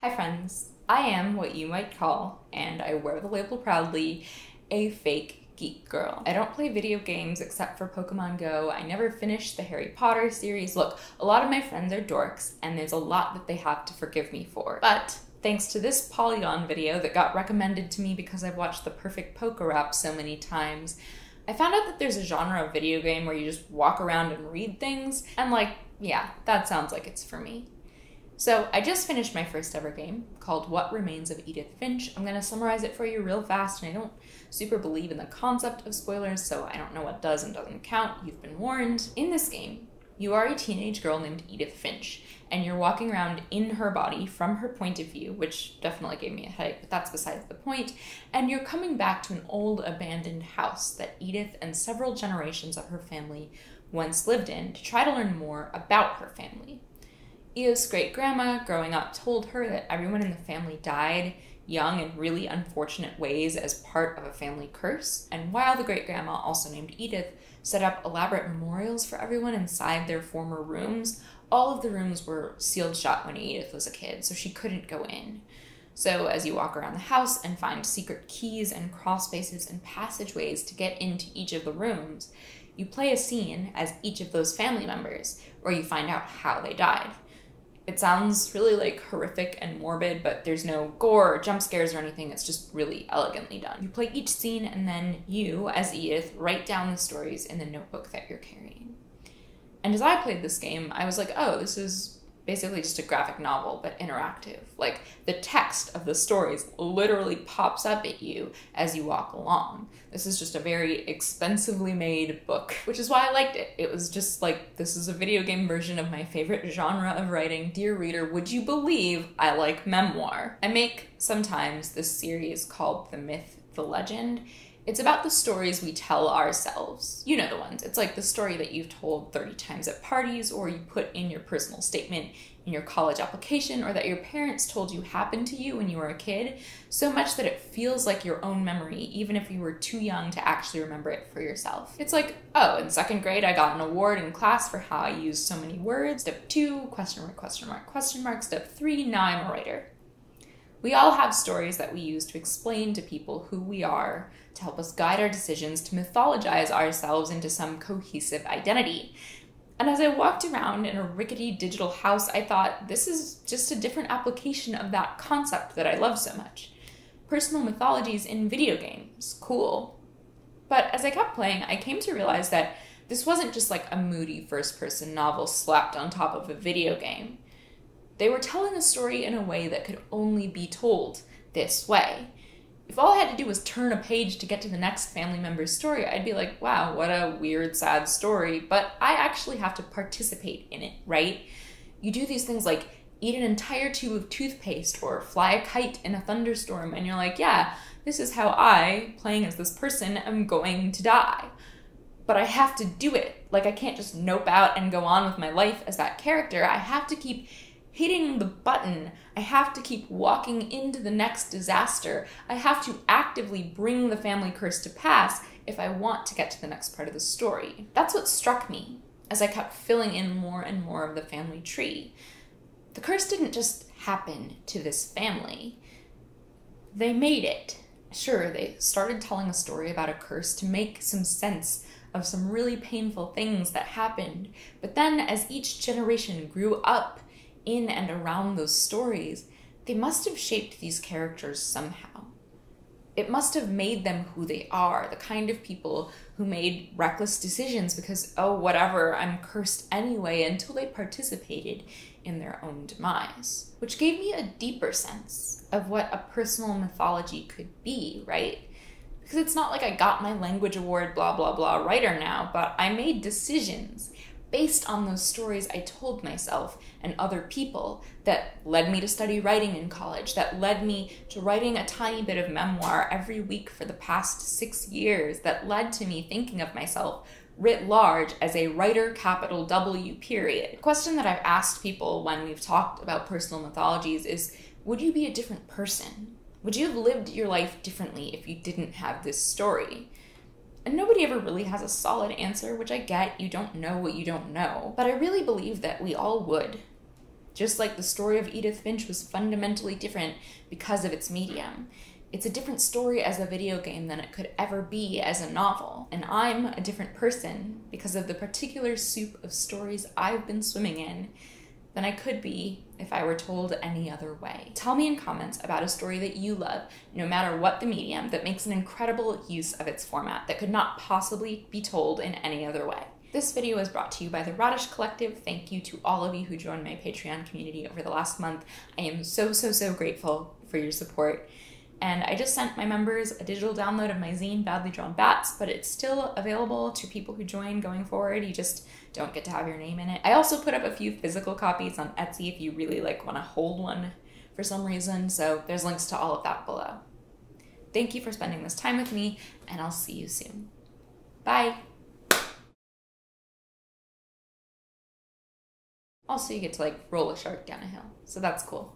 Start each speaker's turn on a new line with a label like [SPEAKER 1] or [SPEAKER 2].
[SPEAKER 1] Hi friends, I am what you might call, and I wear the label proudly, a fake geek girl. I don't play video games except for Pokemon Go. I never finished the Harry Potter series. Look, a lot of my friends are dorks, and there's a lot that they have to forgive me for. But thanks to this Polygon video that got recommended to me because I've watched The Perfect Poker App so many times, I found out that there's a genre of video game where you just walk around and read things, and yeah, that sounds like it's for me. So I just finished my first ever game called What Remains of Edith Finch. I'm going to summarize it for you real fast, and I don't super believe in the concept of spoilers, so I don't know what does and doesn't count. You've been warned. In this game, you are a teenage girl named Edith Finch, and you're walking around in her body from her point of view, which definitely gave me a headache, but that's besides the point, and you're coming back to an old abandoned house that Edith and several generations of her family once lived in to try to learn more about her family. Edith's great-grandma, growing up, told her that everyone in the family died young in really unfortunate ways as part of a family curse, and while the great-grandma, also named Edith, set up elaborate memorials for everyone inside their former rooms, all of the rooms were sealed shut when Edith was a kid, so she couldn't go in. So as you walk around the house and find secret keys and crawl spaces and passageways to get into each of the rooms, you play a scene as each of those family members, where you find out how they died. It sounds really horrific and morbid, but there's no gore or jump scares or anything. It's just really elegantly done. You play each scene and then you, as Edith, write down the stories in the notebook that you're carrying. And as I played this game, I was like, oh, this is basically just a graphic novel, but interactive. Like, the text of the stories literally pops up at you as you walk along. This is just a very expensively made book, which is why I liked it. It was just like, this is a video game version of my favorite genre of writing. Dear reader, would you believe I like memoir? I make sometimes this series called The Myth, The Legend. It's about the stories we tell ourselves. You know the ones. It's like the story that you've told 30 times at parties, or you put in your personal statement in your college application, or that your parents told you happened to you when you were a kid, so much that it feels like your own memory, even if you were too young to actually remember it for yourself. It's like, oh, in second grade I got an award in class for how I used so many words. Step 2, question mark, question mark, question mark. Step 3, now I'm a writer. We all have stories that we use to explain to people who we are, to help us guide our decisions, to mythologize ourselves into some cohesive identity. And as I walked around in a rickety digital house, I thought, this is just a different application of that concept that I love so much. Personal mythologies in video games. Cool. But as I kept playing, I came to realize that this wasn't just like a moody first-person novel slapped on top of a video game. They were telling a story in a way that could only be told this way. If all I had to do was turn a page to get to the next family member's story, I'd be like, wow, what a weird, sad story, but I actually have to participate in it, right? You do these things like eat an entire tube of toothpaste or fly a kite in a thunderstorm, and you're like, yeah, this is how I, playing as this person, am going to die. But I have to do it. Like, I can't just nope out and go on with my life as that character. I have to keep hitting the button. I have to keep walking into the next disaster. I have to actively bring the family curse to pass if I want to get to the next part of the story. That's what struck me as I kept filling in more and more of the family tree. The curse didn't just happen to this family. They made it. Sure, they started telling a story about a curse to make some sense of some really painful things that happened, but then as each generation grew up in and around those stories, they must have shaped these characters somehow. It must have made them who they are, the kind of people who made reckless decisions because, oh, whatever, I'm cursed anyway, until they participated in their own demise. Which gave me a deeper sense of what a personal mythology could be, right? Because it's not like I got my language award, blah, blah, blah, writer now, but I made decisions based on those stories I told myself and other people that led me to study writing in college, that led me to writing a tiny bit of memoir every week for the past 6 years, that led to me thinking of myself writ large as a writer, capital W, period. The question that I've asked people when we've talked about personal mythologies is, would you be a different person? Would you have lived your life differently if you didn't have this story? And nobody ever really has a solid answer, which I get. You don't know what you don't know. But I really believe that we all would. Just like the story of Edith Finch was fundamentally different because of its medium. It's a different story as a video game than it could ever be as a novel. And I'm a different person because of the particular soup of stories I've been swimming in than I could be if I were told any other way. Tell me in comments about a story that you love, no matter what the medium, that makes an incredible use of its format that could not possibly be told in any other way. This video was brought to you by the Radish Collective. Thank you to all of you who joined my Patreon community over the last month. I am so grateful for your support. And I just sent my members a digital download of my zine, Badly Drawn Bats, but it's still available to people who join going forward. You just don't get to have your name in it. I also put up a few physical copies on Etsy if you really want to hold one for some reason, so there's links to all of that below. Thank you for spending this time with me, and I'll see you soon. Bye! Also, you get to roll a shark down a hill, so that's cool.